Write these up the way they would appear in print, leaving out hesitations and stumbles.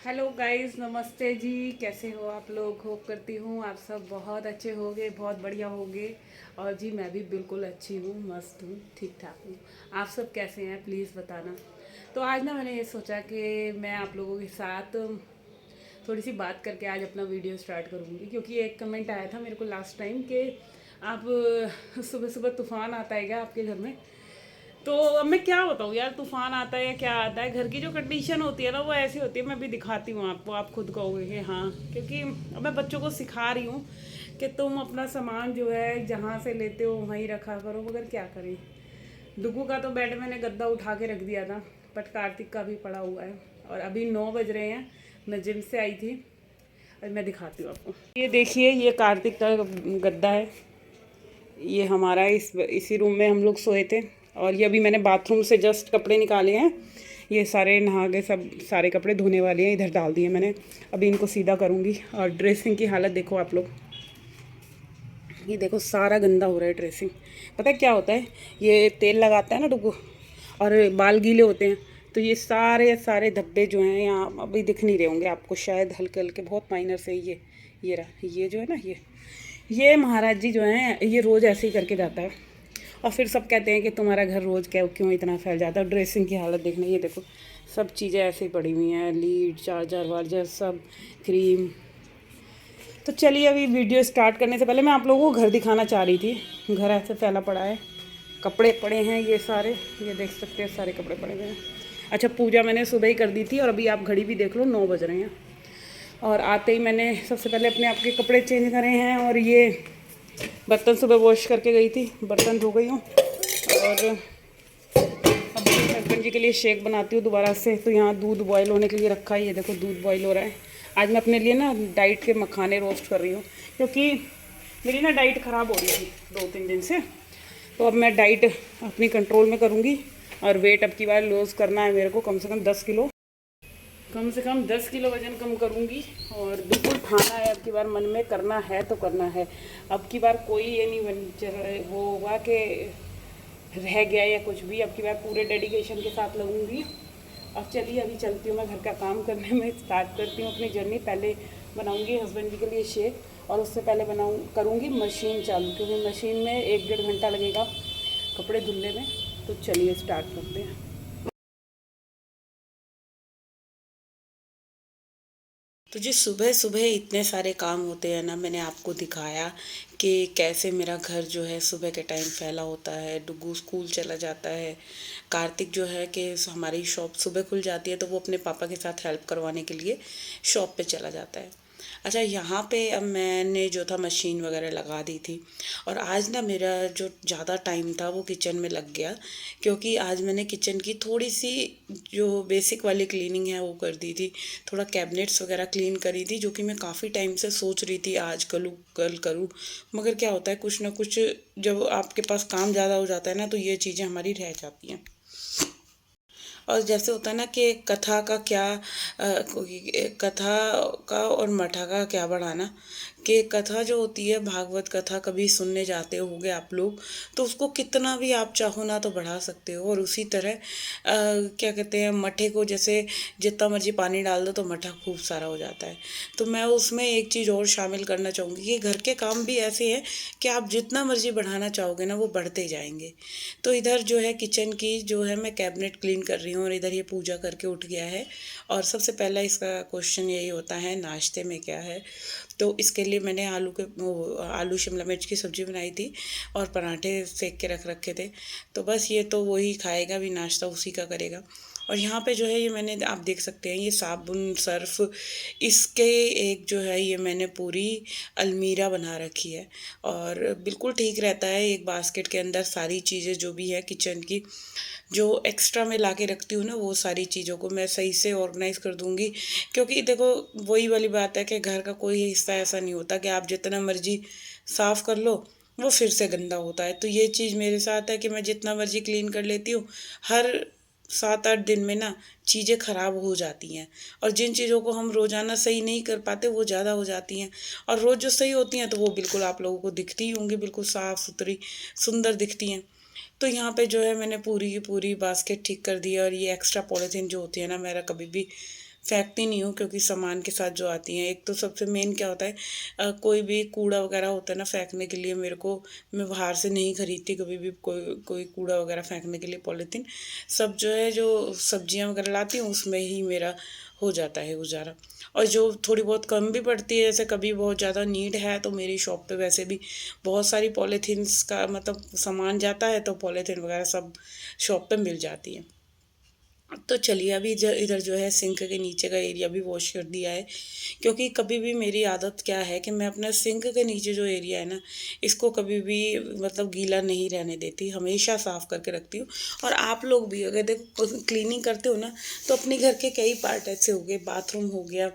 Hello guys, नमस्ते जी। कैसे हो आप लोग? होप करती हूँ आप सब बहुत अच्छे होंगे, बहुत बढ़िया होंगे। और जी मैं भी बिल्कुल अच्छी हूँ, मस्त हूँ, ठीक ठाक हूँ। आप सब कैसे हैं प्लीज़ बताना। तो आज ना मैंने ये सोचा कि मैं आप लोगों के साथ थोड़ी सी बात करके आज अपना वीडियो स्टार्ट करूँगी, क्योंकि एक कमेंट आया था मेरे को लास्ट टाइम कि आप सुबह सुबह तूफ़ान आता है क्या आपके घर में। तो अब मैं क्या बताऊँ यार, तूफान आता है या क्या आता है, घर की जो कंडीशन होती है ना वो ऐसी होती है। मैं भी दिखाती हूँ आपको, आप खुद कहोगे कि हाँ, क्योंकि अब मैं बच्चों को सिखा रही हूँ कि तुम अपना सामान जो है जहाँ से लेते हो वहीं रखा करो, मगर क्या करें। डुगू का तो बेड मैंने गद्दा उठा के रख दिया था, बट कार्तिक का भी पड़ा हुआ है। और अभी 9 बज रहे हैं, मैं जिम से आई थी। और मैं दिखाती हूँ आपको, ये देखिए, ये कार्तिक का गद्दा है। ये हमारा इसी रूम में हम लोग सोए थे। और ये अभी मैंने बाथरूम से जस्ट कपड़े निकाले हैं। ये सारे नहा के सब सारे कपड़े धोने वाले हैं, इधर डाल दिए मैंने। अभी इनको सीधा करूँगी। और ड्रेसिंग की हालत देखो आप लोग, ये देखो सारा गंदा हो रहा है ड्रेसिंग। पता है क्या होता है, ये तेल लगाता है ना डुगू, और बाल गीले होते हैं, तो ये सारे सारे धब्बे जो हैं यहाँ अभी दिख नहीं रहे होंगे आपको शायद, हल्के हल्के बहुत माइनर से। ये रहा, ये जो है ना, ये महाराज जी जो हैं ये रोज़ ऐसे ही करके जाता है। और फिर सब कहते हैं कि तुम्हारा घर रोज़ क्या क्यों इतना फैल जाता है। ड्रेसिंग की हालत देखना, ये देखो सब चीज़ें ऐसे ही पड़ी हुई हैं, लीड चार्जर वार्जर सब, क्रीम। तो चलिए अभी वीडियो स्टार्ट करने से पहले मैं आप लोगों को घर दिखाना चाह रही थी। घर ऐसे फैला पड़ा है, कपड़े पड़े हैं ये सारे, ये देख सकते हैं सारे कपड़े पड़े हुए हैं। अच्छा, पूजा मैंने सुबह ही कर दी थी, और अभी आप घड़ी भी देख लो, 9 बज रहे हैं। और आते ही मैंने सबसे पहले अपने आप के कपड़े चेंज करे हैं। और ये बर्तन सुबह वॉश करके गई थी, बर्तन धो गई हूँ। और अब हस्बैंड जी के लिए शेक बनाती हूँ दोबारा से। तो यहाँ दूध बॉयल होने के लिए रखा है, ये देखो दूध बॉयल हो रहा है। आज मैं अपने लिए ना डाइट के मखाने रोस्ट कर रही हूँ, क्योंकि मेरी ना डाइट ख़राब हो रही थी 2-3 दिन से। तो अब मैं डाइट अपनी कंट्रोल में करूँगी। और वेट अब की बार लूज़ करना है मेरे को, कम से कम 10 किलो, कम से कम 10 किलो वज़न कम करूँगी। और बिल्कुल खाना है अब की बार, मन में करना है तो करना है। अब की बार कोई ये नहीं वो होगा कि रह गया या कुछ भी। अब की बार पूरे डेडिकेशन के साथ लगूंगी। अब चलिए अभी चलती हूँ मैं घर का काम करने में, स्टार्ट करती हूँ अपनी जर्नी। पहले बनाऊंगी हस्बैंड जी के लिए शेक, और उससे पहले करूँगी मशीन चालू, क्योंकि मशीन में 1-1.5 घंटा लगेगा कपड़े धुलने में। तो चलिए स्टार्ट करते हैं। तो जी सुबह सुबह इतने सारे काम होते हैं ना, मैंने आपको दिखाया कि कैसे मेरा घर जो है सुबह के टाइम फैला होता है। डुग्गू स्कूल चला जाता है, कार्तिक जो है कि हमारी शॉप सुबह खुल जाती है तो वो अपने पापा के साथ हेल्प करवाने के लिए शॉप पे चला जाता है। अच्छा, यहाँ पे अब मैंने जो था मशीन वगैरह लगा दी थी। और आज ना मेरा जो ज़्यादा टाइम था वो किचन में लग गया, क्योंकि आज मैंने किचन की थोड़ी सी जो बेसिक वाली क्लीनिंग है वो कर दी थी। थोड़ा कैबिनेट्स वगैरह क्लीन करी थी, जो कि मैं काफ़ी टाइम से सोच रही थी आज करूँ कल करूँ। मगर क्या होता है, कुछ ना कुछ जब आपके पास काम ज़्यादा हो जाता है ना, तो ये चीज़ें हमारी रह जाती हैं। और जैसे होता है ना कि कथा का क्या कथा का और मठा का क्या बढ़ाना, कि कथा जो होती है भागवत कथा कभी सुनने जाते होगे आप लोग, तो उसको कितना भी आप चाहो ना तो बढ़ा सकते हो। और उसी तरह क्या कहते हैं, मठे को जैसे जितना मर्जी पानी डाल दो तो मठा खूब सारा हो जाता है। तो मैं उसमें एक चीज़ और शामिल करना चाहूँगी कि घर के काम भी ऐसे हैं कि आप जितना मर्जी बढ़ाना चाहोगे ना वो बढ़ते जाएंगे। तो इधर जो है किचन की जो है मैं कैबिनेट क्लीन कर रही हूँ, और इधर ये पूजा करके उठ गया है। और सबसे पहला इसका क्वेश्चन यही होता है नाश्ते में क्या है। तो इसके लिए मैंने आलू शिमला मिर्च की सब्ज़ी बनाई थी, और पराठे सेक के रख रखे थे। तो बस ये तो वही खाएगा भी, नाश्ता उसी का करेगा। और यहाँ पे जो है ये मैंने, आप देख सकते हैं, ये साबुन सर्फ, इसके एक जो है ये मैंने पूरी अलमीरा बना रखी है। और बिल्कुल ठीक रहता है, एक बास्केट के अंदर सारी चीज़ें जो भी है किचन की, जो एक्स्ट्रा मैं ला के रखती हूँ ना, वो सारी चीज़ों को मैं सही से ऑर्गेनाइज़ कर दूँगी। क्योंकि देखो वही वाली बात है कि घर का कोई हिस्सा ऐसा नहीं होता कि आप जितना मर्जी साफ़ कर लो वो फिर से गंदा होता है। तो ये चीज़ मेरे साथ है कि मैं जितना मर्जी क्लीन कर लेती हूँ, हर 7-8 दिन में ना चीज़ें ख़राब हो जाती हैं। और जिन चीज़ों को हम रोज़ाना सही नहीं कर पाते वो ज़्यादा हो जाती हैं। और रोज़ जो सही होती हैं तो वो बिल्कुल आप लोगों को दिखती ही होंगी, बिल्कुल साफ़ सुथरी सुंदर दिखती हैं। तो यहाँ पे जो है मैंने पूरी की पूरी बास्केट ठीक कर दी है। और ये एक्स्ट्रा पॉलीथीन जो होती है ना, मेरा कभी भी फेंकती नहीं हूँ, क्योंकि सामान के साथ जो आती हैं, एक तो सबसे मेन क्या होता है, कोई भी कूड़ा वगैरह होता है ना फेंकने के लिए, मेरे को, मैं बाहर से नहीं खरीदती कभी भी कोई कोई कूड़ा वगैरह फेंकने के लिए पॉलीथीन। सब जो है, जो सब्जियां वगैरह लाती हूँ उसमें ही मेरा हो जाता है गुजारा। और जो थोड़ी बहुत कम भी पड़ती है, जैसे कभी बहुत ज़्यादा नीड है, तो मेरी शॉप पे वैसे भी बहुत सारी पॉलीथीन्स का मतलब सामान जाता है, तो पॉलीथीन वगैरह सब शॉप पे मिल जाती है। तो चलिए, अभी इधर जो है सिंक के नीचे का एरिया भी वॉश कर दिया है, क्योंकि कभी भी मेरी आदत क्या है कि मैं अपना सिंक के नीचे जो एरिया है ना, इसको कभी भी मतलब गीला नहीं रहने देती, हमेशा साफ़ करके रखती हूँ। और आप लोग भी अगर देखो क्लीनिंग करते हो ना, तो अपने घर के कई पार्ट ऐसे हो गए, बाथरूम हो गया,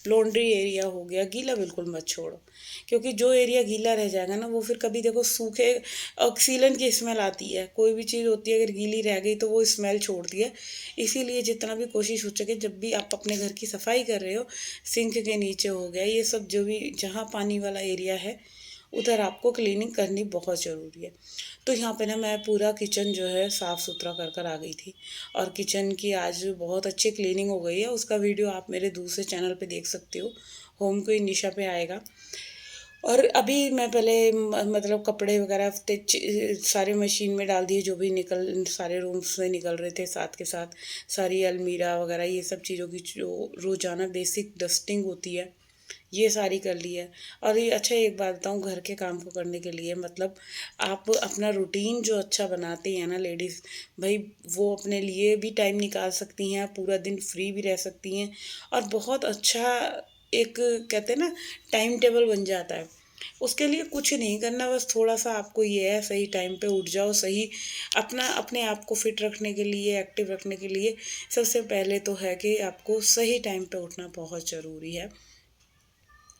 लॉन्ड्री एरिया हो गया, गीला बिल्कुल मत छोड़ो, क्योंकि जो एरिया गीला रह जाएगा ना, वो फिर कभी देखो सूखे, ऑक्सीजन की स्मेल आती है, कोई भी चीज़ होती है अगर गीली रह गई तो वो स्मेल छोड़ती है। इसीलिए जितना भी कोशिश हो सके, जब भी आप अपने घर की सफाई कर रहे हो, सिंक के नीचे हो गया ये सब, जो भी जहाँ पानी वाला एरिया है, उधर आपको क्लीनिंग करनी बहुत ज़रूरी है। तो यहाँ पे ना मैं पूरा किचन जो है साफ़ सुथरा कर कर आ गई थी, और किचन की आज बहुत अच्छी क्लीनिंग हो गई है। उसका वीडियो आप मेरे दूसरे चैनल पे देख सकते हो, होम क्वीन निशा पे आएगा। और अभी मैं पहले मतलब कपड़े वगैरह सारे मशीन में डाल दिए, जो भी निकल सारे रूम्स से निकल रहे थे, साथ के साथ सारी अलमीरा वगैरह ये सब चीज़ों की जो रोज़ाना बेसिक डस्टिंग होती है, ये सारी कर ली है। और ये अच्छा, एक बात बताऊँ, घर के काम को करने के लिए मतलब आप अपना रूटीन जो अच्छा बनाते हैं ना लेडीज़, भाई वो अपने लिए भी टाइम निकाल सकती हैं, पूरा दिन फ्री भी रह सकती हैं, और बहुत अच्छा एक, कहते हैं ना, टाइम टेबल बन जाता है। उसके लिए कुछ नहीं करना, बस थोड़ा सा आपको ये है, सही टाइम पे उठ जाओ, सही अपना अपने आप को फिट रखने के लिए, एक्टिव रखने के लिए सबसे पहले तो है कि आपको सही टाइम पे उठना बहुत ज़रूरी है।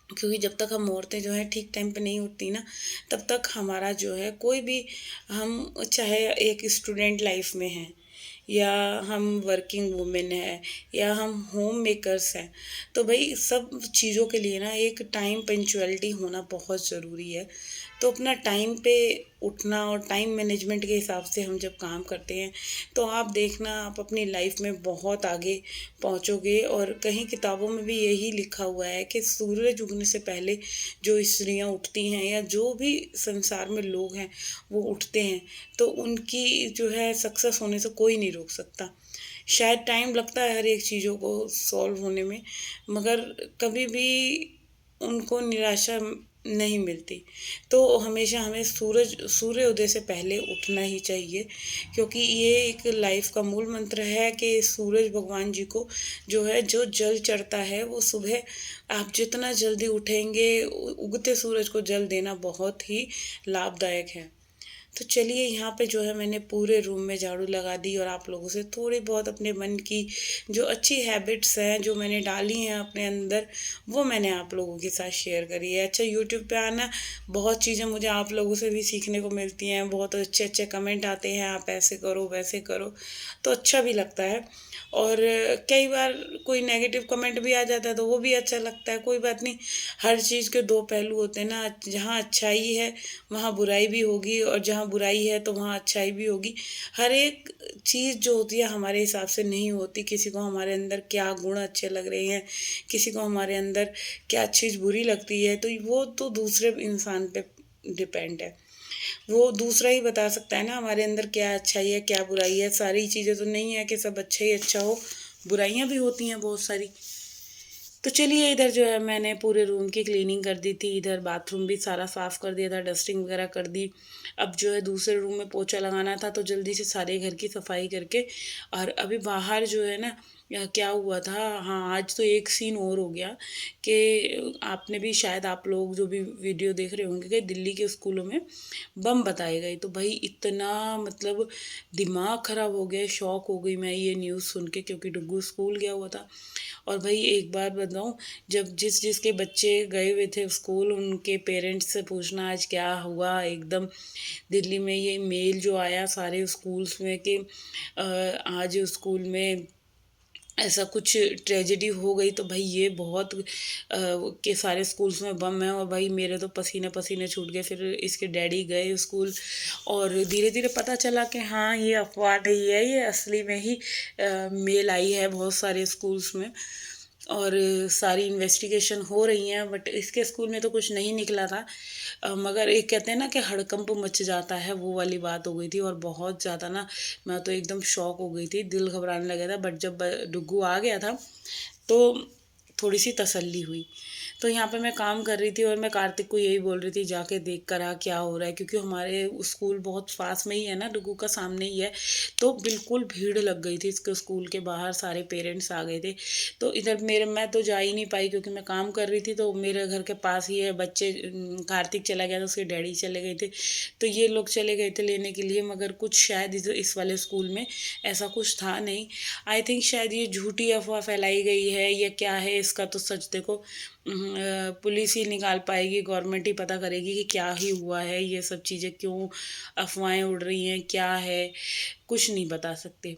क्योंकि जब तक हम औरतें जो हैं ठीक टाइम पे नहीं उठती ना, तब तक हमारा जो है कोई भी, हम चाहे एक स्टूडेंट लाइफ में हैं, या हम वर्किंग वुमेन है, या हम होम मेकर्स हैं, तो भाई सब चीज़ों के लिए ना एक टाइम पंचुअलिटी होना बहुत ज़रूरी है। तो अपना टाइम पे उठना, और टाइम मैनेजमेंट के हिसाब से हम जब काम करते हैं, तो आप देखना आप अपनी लाइफ में बहुत आगे पहुंचोगे। और कहीं किताबों में भी यही लिखा हुआ है कि सूरज उगने से पहले जो स्त्रियां उठती हैं, या जो भी संसार में लोग हैं वो उठते हैं, तो उनकी जो है सक्सेस होने से कोई नहीं रोक सकता। शायद टाइम लगता है हर एक चीज़ों को सॉल्व होने में, मगर कभी भी उनको निराशा नहीं मिलती। तो हमेशा हमें सूर्योदय से पहले उठना ही चाहिए, क्योंकि ये एक लाइफ का मूल मंत्र है कि सूरज भगवान जी को जो है, जो जल चढ़ता है, वो सुबह आप जितना जल्दी उठेंगे, उगते सूरज को जल देना बहुत ही लाभदायक है। तो चलिए, यहाँ पे जो है मैंने पूरे रूम में झाड़ू लगा दी, और आप लोगों से थोड़ी बहुत अपने मन की जो अच्छी हैबिट्स हैं, जो मैंने डाली हैं अपने अंदर, वो मैंने आप लोगों के साथ शेयर करी है। अच्छा, यूट्यूब पे आना, बहुत चीज़ें मुझे आप लोगों से भी सीखने को मिलती हैं, बहुत अच्छे अच्छे कमेंट आते हैं, आप ऐसे करो वैसे करो, तो अच्छा भी लगता है। और कई बार कोई नेगेटिव कमेंट भी आ जाता है, तो वो भी अच्छा लगता है। कोई बात नहीं, हर चीज़ के दो पहलू होते हैं ना, जहाँ अच्छाई है वहाँ बुराई भी होगी, और जहाँ बुराई है तो वहाँ अच्छाई भी होगी। हर एक चीज़ जो होती है हमारे हिसाब से नहीं होती। किसी को हमारे अंदर क्या गुण अच्छे लग रहे हैं, किसी को हमारे अंदर क्या चीज़ बुरी लगती है, तो वो तो दूसरे इंसान पे डिपेंड है। वो दूसरा ही बता सकता है ना हमारे अंदर क्या अच्छाई है क्या बुराई है। सारी चीज़ें तो नहीं है कि सब अच्छा ही अच्छा हो, बुराइयां भी होती हैं बहुत सारी। तो चलिए, इधर जो है मैंने पूरे रूम की क्लीनिंग कर दी थी, इधर बाथरूम भी सारा साफ़ कर दिया था, डस्टिंग वगैरह कर दी। अब जो है दूसरे रूम में पोछा लगाना था, तो जल्दी से सारे घर की सफाई करके, और अभी बाहर जो है ना, क्या हुआ था, हाँ आज तो एक सीन और हो गया कि आपने भी शायद, आप लोग जो भी वीडियो देख रहे होंगे, कि दिल्ली के स्कूलों में बम बताए गए। तो भाई इतना मतलब दिमाग ख़राब हो गया, शॉक हो गई मैं ये न्यूज़ सुन के, क्योंकि डुग्गू स्कूल गया हुआ था। और भाई एक बात बताऊं, जब जिसके बच्चे गए हुए थे स्कूल, उनके पेरेंट्स से पूछना आज क्या हुआ, एकदम दिल्ली में ये मेल जो आया सारे स्कूल्स में कि आज स्कूल में ऐसा कुछ ट्रेजेडी हो गई तो भाई ये बहुत के सारे स्कूल्स में बम है, और भाई मेरे तो पसीने पसीने छूट गए। फिर इसके डैडी गए स्कूल, और धीरे धीरे पता चला कि हाँ ये अफवाह नहीं है, ये असली में ही मेल आई है बहुत सारे स्कूल्स में। और सारी इन्वेस्टिगेशन हो रही हैं, बट इसके स्कूल में तो कुछ नहीं निकला था। मगर एक कहते हैं ना कि हड़कंप मच जाता है, वो वाली बात हो गई थी। और बहुत ज़्यादा ना, मैं तो एकदम शॉक हो गई थी, दिल घबराने लगा था। बट जब डुग्गू आ गया था तो थोड़ी सी तसल्ली हुई। तो यहाँ पे मैं काम कर रही थी और मैं कार्तिक को यही बोल रही थी, जाके देख कर आ क्या हो रहा है, क्योंकि हमारे स्कूल बहुत पास में ही है ना, डुग्गू का सामने ही है। तो बिल्कुल भीड़ लग गई थी इसके स्कूल के बाहर, सारे पेरेंट्स आ गए थे। तो इधर मैं तो जा ही नहीं पाई क्योंकि मैं काम कर रही थी। तो मेरे घर के पास ही है बच्चे, कार्तिक चला गया था, उसके डैडी चले गए थे, तो ये लोग चले गए थे लेने के लिए। मगर कुछ शायद इस वाले स्कूल में ऐसा कुछ था नहीं। आई थिंक शायद ये झूठी अफवाह फैलाई गई है या क्या है, इसका तो सच देखो पुलिस ही निकाल पाएगी, गवर्नमेंट ही पता करेगी कि क्या ही हुआ है, ये सब चीज़ें क्यों अफवाहें उड़ रही हैं, क्या है, कुछ नहीं बता सकते।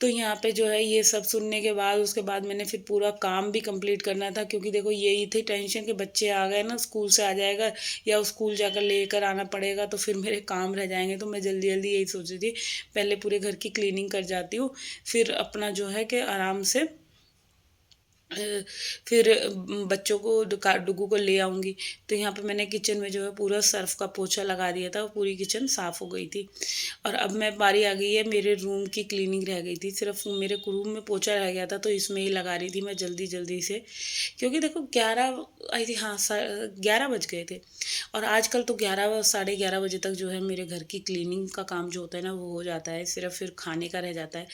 तो यहाँ पे जो है ये सब सुनने के बाद, उसके बाद मैंने फिर पूरा काम भी कंप्लीट करना था, क्योंकि देखो यही थी टेंशन कि बच्चे आ गए ना, स्कूल से आ जाएगा या स्कूल जाकर लेकर आना पड़ेगा, तो फिर मेरे काम रह जाएंगे। तो मैं जल्दी जल्दी यही सोच रही थी, पहले पूरे घर की क्लीनिंग कर जाती हूँ, फिर अपना जो है कि आराम से फिर बच्चों को डुग्गू को ले आऊँगी। तो यहाँ पे मैंने किचन में जो है पूरा सर्फ़ का पोछा लगा दिया था, पूरी किचन साफ़ हो गई थी। और अब मैं बारी आ गई है, मेरे रूम की क्लीनिंग रह गई थी, सिर्फ मेरे रूम में पोछा रह गया था, तो इसमें ही लगा रही थी मैं जल्दी जल्दी से। क्योंकि देखो 11 आई थी, हाँ 11 बज गए थे। और आजकल तो 11 साढ़े 11 बजे तक जो है मेरे घर की क्लीनिंग का काम जो होता है ना वो हो जाता है, सिर्फ फिर खाने का रह जाता है।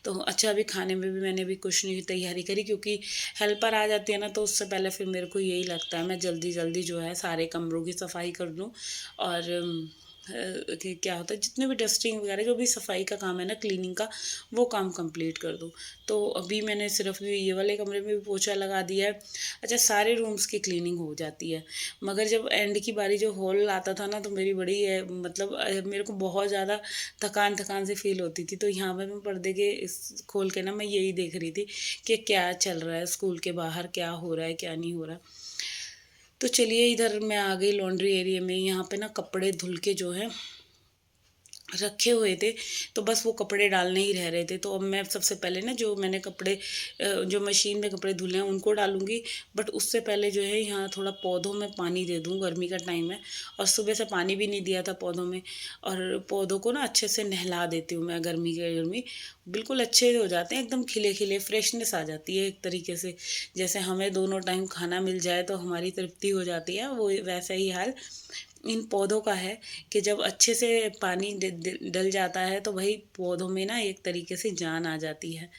तो अच्छा, अभी खाने में भी मैंने भी कुछ नहीं तैयारी करी, क्योंकि हेल्पर आ जाती है ना, तो उससे पहले फिर मेरे को यही लगता है मैं जल्दी जल्दी जो है सारे कमरों की सफाई कर दूँ। और कि क्या होता है, जितने भी डस्टिंग वगैरह जो भी सफाई का काम है ना, क्लीनिंग का, वो काम कंप्लीट कर दूँ। तो अभी मैंने सिर्फ ये वाले कमरे में भी पोछा लगा दिया है। अच्छा, सारे रूम्स की क्लीनिंग हो जाती है। मगर जब एंड की बारी जो हॉल आता था ना, तो मेरी बड़ी मतलब मेरे को बहुत ज़्यादा थकान थकान से फील होती थी। तो यहाँ पे मैं पर्दे के इस खोल के ना मैं यही देख रही थी कि क्या चल रहा है स्कूल के बाहर, क्या हो रहा है क्या नहीं हो रहा। तो चलिए, इधर मैं आ गई लॉन्ड्री एरिया में। यहाँ पे ना कपड़े धुल के जो है रखे हुए थे, तो बस वो कपड़े डालने ही रह रहे थे। तो अब मैं सबसे पहले ना जो मैंने कपड़े जो मशीन में कपड़े धुले हैं उनको डालूंगी। बट उससे पहले जो है यहाँ थोड़ा पौधों में पानी दे दूँ, गर्मी का टाइम है और सुबह से पानी भी नहीं दिया था पौधों में। और पौधों को ना अच्छे से नहला देती हूँ मैं, गर्मी बिल्कुल अच्छे हो जाते हैं, एकदम खिले खिले, फ्रेशनेस आ जाती है एक तरीके से। जैसे हमें दोनों टाइम खाना मिल जाए तो हमारी तृप्ति हो जाती है, वो वैसा ही हाल इन पौधों का है कि जब अच्छे से पानी डल जाता है तो भाई पौधों में ना एक तरीके से जान आ जाती है।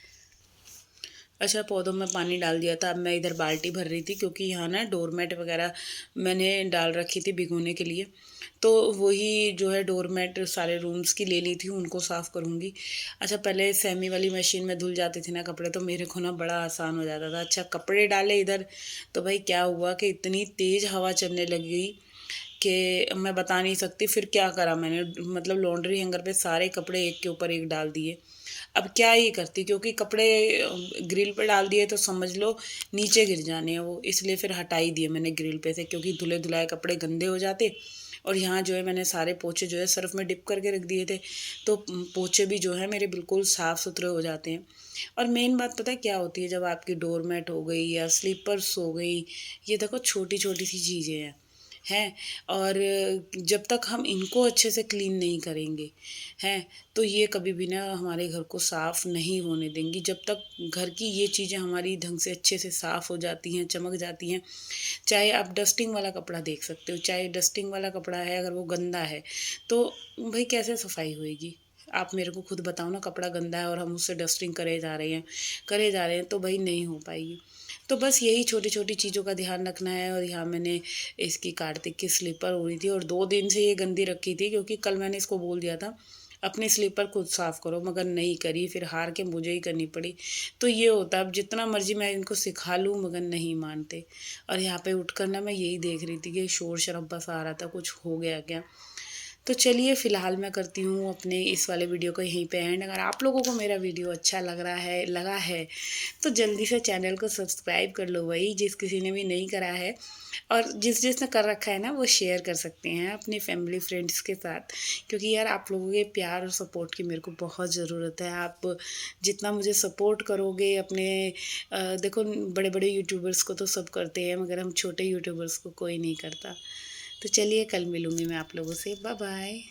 अच्छा, पौधों में पानी डाल दिया था। अब मैं इधर बाल्टी भर रही थी, क्योंकि यहाँ ना डोरमेट वगैरह मैंने डाल रखी थी भिगोने के लिए। तो वही जो है डोरमेट सारे रूम्स की ले ली थी, उनको साफ़ करूँगी। अच्छा, पहले सेमी वाली मशीन में धुल जाते थे ना कपड़े, तो मेरे को ना बड़ा आसान हो जाता था। अच्छा, कपड़े डाले इधर, तो भाई क्या हुआ कि इतनी तेज़ हवा चलने लगी कि मैं बता नहीं सकती। फिर क्या करा मैंने, मतलब लॉन्ड्री हैंगर पे सारे कपड़े एक के ऊपर एक डाल दिए। अब क्या ही करती, क्योंकि कपड़े ग्रिल पे डाल दिए तो समझ लो नीचे गिर जाने हैं वो, इसलिए फिर हटा ही दिए मैंने ग्रिल पे से, क्योंकि धुले धुलाए कपड़े गंदे हो जाते। और यहाँ जो है मैंने सारे पोछे जो है सर्फ़ में डिप करके रख दिए थे, तो पोछे भी जो है मेरे बिल्कुल साफ़ सुथरे हो जाते हैं। और मेन बात पता है क्या होती है, जब आपकी डोरमेट हो गई या स्लीपर्स हो गई, ये देखो छोटी छोटी सी चीज़ें हैं। और जब तक हम इनको अच्छे से क्लीन नहीं करेंगे हैं, तो ये कभी भी ना हमारे घर को साफ़ नहीं होने देंगी। जब तक घर की ये चीज़ें हमारी ढंग से अच्छे से साफ़ हो जाती हैं, चमक जाती हैं। चाहे आप डस्टिंग वाला कपड़ा देख सकते हो, चाहे डस्टिंग वाला कपड़ा है अगर वो गंदा है, तो भाई कैसे सफाई होएगी। आप मेरे को खुद बताओ ना, कपड़ा गंदा है और हम उससे डस्टिंग करे जा रहे हैं, तो भाई नहीं हो पाएगी। तो बस यही छोटी छोटी चीज़ों का ध्यान रखना है। और यहाँ मैंने इसकी कार्तिक की स्लीपर हो रही थी, और 2 दिन से ये गंदी रखी थी, क्योंकि कल मैंने इसको बोल दिया था अपनी स्लीपर खुद साफ़ करो, मगर नहीं करी, फिर हार के मुझे ही करनी पड़ी। तो ये होता है, अब जितना मर्ज़ी मैं इनको सिखा लूँ मगर नहीं मानते। और यहाँ पे उठकर ना मैं यही देख रही थी कि शोर शराबा सा आ रहा था, कुछ हो गया क्या। तो चलिए फ़िलहाल मैं करती हूँ अपने इस वाले वीडियो को यहीं पे एंड। अगर आप लोगों को मेरा वीडियो अच्छा लगा है तो जल्दी से चैनल को सब्सक्राइब कर लो भाई, जिस किसी ने भी नहीं करा है। और जिसने कर रखा है ना वो शेयर कर सकते हैं अपनी फैमिली फ्रेंड्स के साथ, क्योंकि यार आप लोगों के प्यार और सपोर्ट की मेरे को बहुत ज़रूरत है। आप जितना मुझे सपोर्ट करोगे अपने देखो बड़े बड़े यूट्यूबर्स को तो सब करते हैं, मगर हम छोटे यूट्यूबर्स को कोई नहीं करता। तो चलिए कल मिलूँगी मैं आप लोगों से। Bye bye.